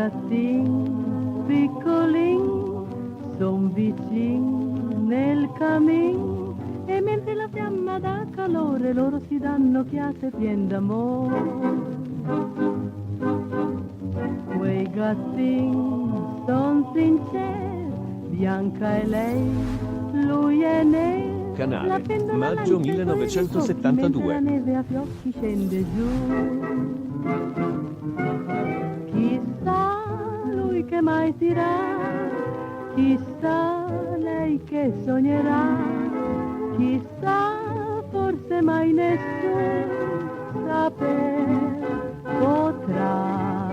gattin piccolin son vicin nel camin e mentre la fiamma dà calore loro si danno occhiate pien d'amore. Quei gattin son sinceri, Bianca è lei, lui è nero. Canale, maggio 1972. La neve a fiocchi scende giù. Chissà lui che mai dirà, chissà lei che sognerà, chissà forse mai nessuno saper potrà.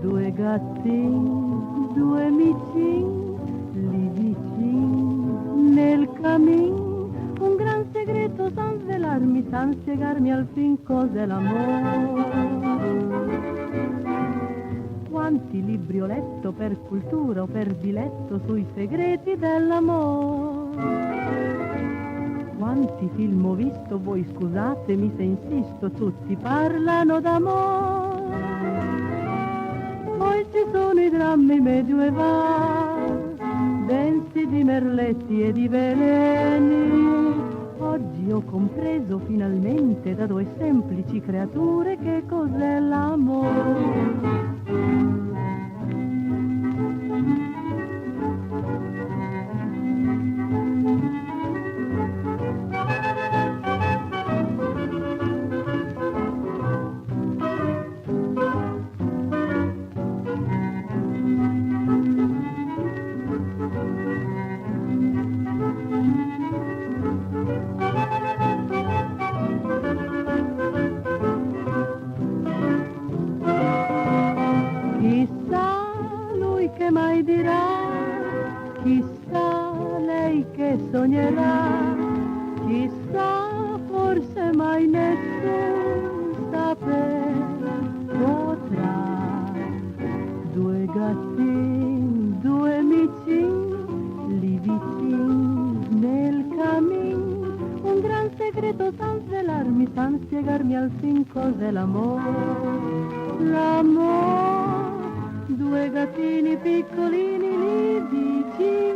Due gattini, due micin, lì vicin nel camin, un gran segreto san svelarmi, san spiegarmi al fin cos'è l'amore. Quanti libri ho letto per cultura o per diletto sui segreti dell'amore. Quanti film ho visto, voi scusatemi se insisto, tutti parlano d'amore. Poi ci sono i drammi medioevali, densi di merletti e di veleni. Oggi ho compreso finalmente da due semplici creature che cos'è l'amore. Chissà lui che mai dirà, chissà lei che sognerà, chissà forse mai nessuno saper potrà. Due gattini, due micin, lì vicin nel camin, un gran segreto san svelarmi, san spiegarmi al fin cos'è l'amore. L'amore, due gattini piccolini lì vicini